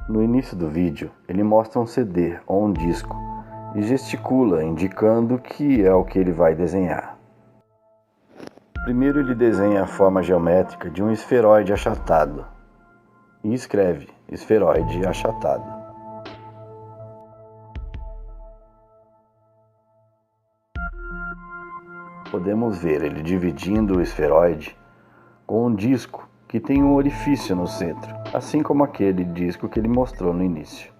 No início do vídeo, ele mostra um CD ou um disco e gesticula, indicando que é o que ele vai desenhar. Primeiro ele desenha a forma geométrica de um esferoide achatado e escreve esferoide achatado. Podemos ver ele dividindo o esferoide com um disco que tem um orifício no centro, assim como aquele disco que ele mostrou no início.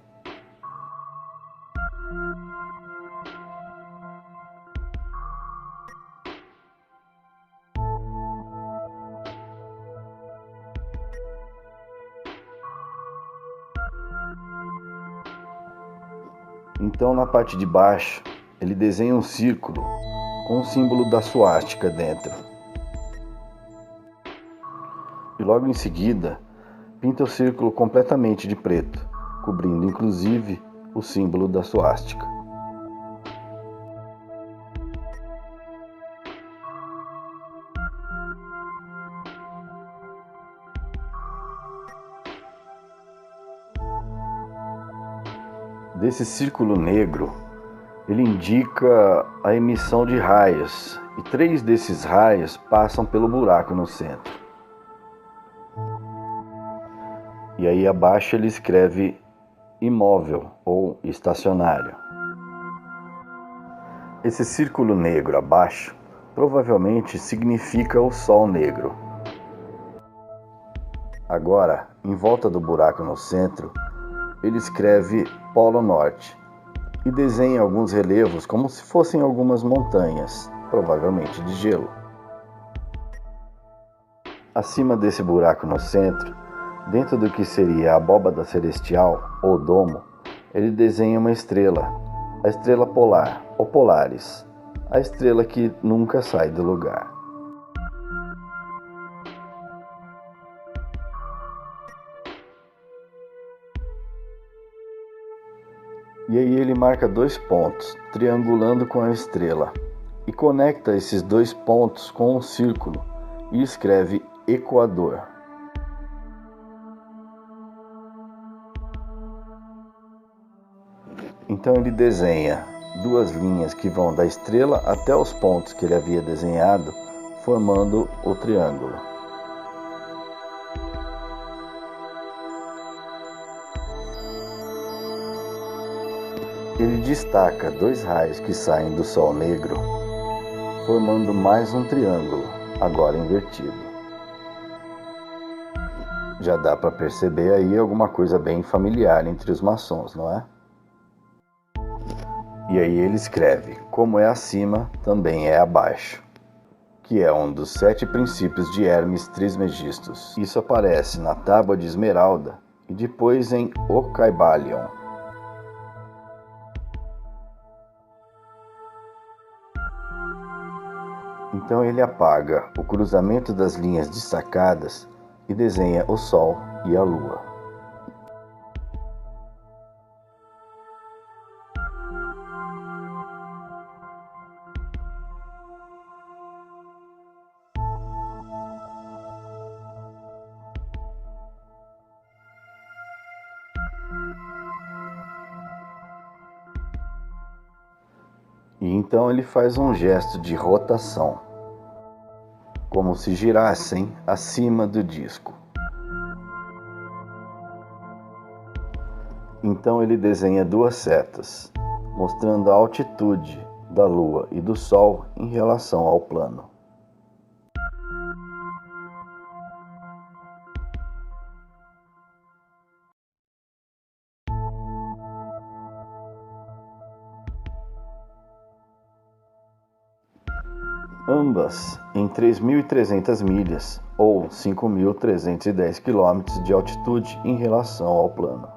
Então, na parte de baixo, ele desenha um círculo com o símbolo da suástica dentro. E logo em seguida, pinta o círculo completamente de preto, cobrindo inclusive o símbolo da suástica. Desse círculo negro, ele indica a emissão de raios, e 3 desses raios passam pelo buraco no centro. E aí abaixo ele escreve imóvel ou estacionário. Esse círculo negro abaixo provavelmente significa o Sol negro. Agora, em volta do buraco no centro, ele escreve Polo Norte e desenha alguns relevos como se fossem algumas montanhas, provavelmente de gelo. Acima desse buraco no centro, dentro do que seria a abóbada celestial ou domo, ele desenha uma estrela, a estrela polar ou Polaris, a estrela que nunca sai do lugar. E aí ele marca 2 pontos, triangulando com a estrela, e conecta esses 2 pontos com um círculo e escreve Equador. Então ele desenha 2 linhas que vão da estrela até os pontos que ele havia desenhado, formando o triângulo. Ele destaca 2 raios que saem do Sol negro, formando mais um triângulo, agora invertido. Já dá para perceber aí alguma coisa bem familiar entre os maçons, não é? E aí ele escreve, como é acima, também é abaixo, que é um dos 7 princípios de Hermes Trismegistus. Isso aparece na Tábua de Esmeralda e depois em Ocaibalion. Então ele apaga o cruzamento das linhas destacadas e desenha o Sol e a Lua. E então ele faz um gesto de rotação, como se girassem acima do disco. Então ele desenha 2 setas, mostrando a altitude da Lua e do Sol em relação ao plano. Ambas em 3.300 milhas ou 5.310 km de altitude em relação ao plano.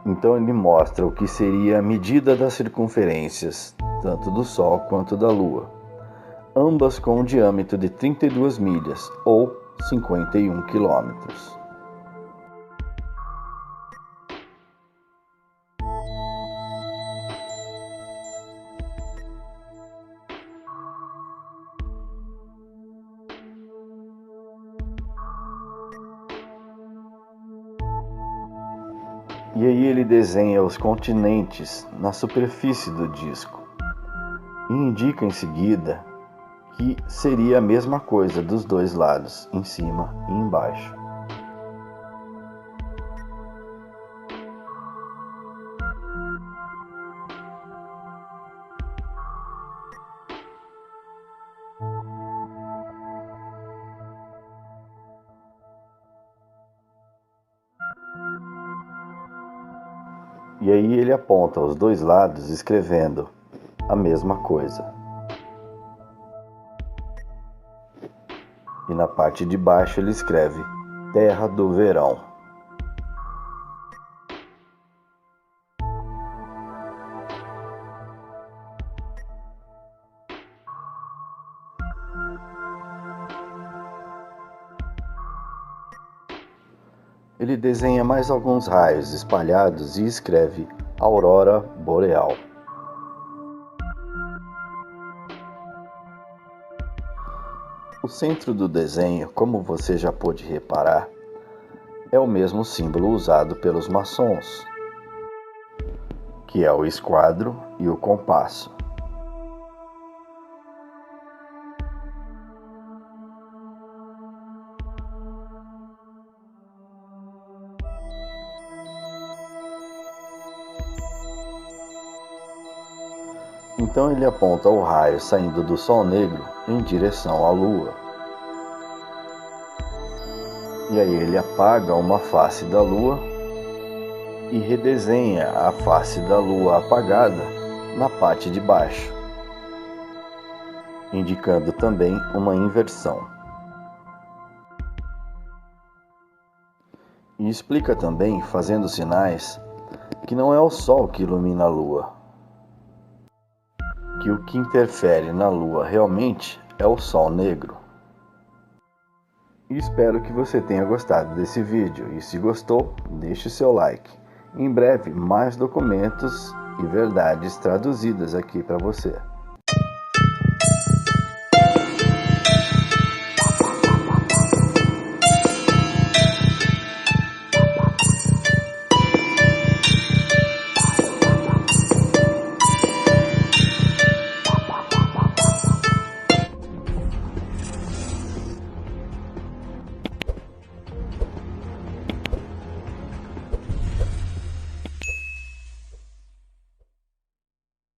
Então ele mostra o que seria a medida das circunferências, tanto do Sol quanto da Lua, ambas com um diâmetro de 32 milhas, ou 51 quilômetros. E aí ele desenha os continentes na superfície do disco e indica em seguida que seria a mesma coisa dos dois lados, em cima e embaixo. E aí ele aponta os dois lados escrevendo a mesma coisa. E na parte de baixo ele escreve Terra do Verão. Ele desenha mais alguns raios espalhados e escreve Aurora Boreal. O centro do desenho, como você já pôde reparar, é o mesmo símbolo usado pelos maçons, que é o esquadro e o compasso. Então ele aponta o raio saindo do Sol negro em direção à Lua. E aí ele apaga uma face da Lua e redesenha a face da Lua apagada na parte de baixo, indicando também uma inversão. E explica também, fazendo sinais, que não é o Sol que ilumina a Lua, que o que interfere na Lua realmente é o Sol negro. E espero que você tenha gostado desse vídeo, e se gostou, deixe seu like. Em breve, mais documentos e verdades traduzidas aqui para você.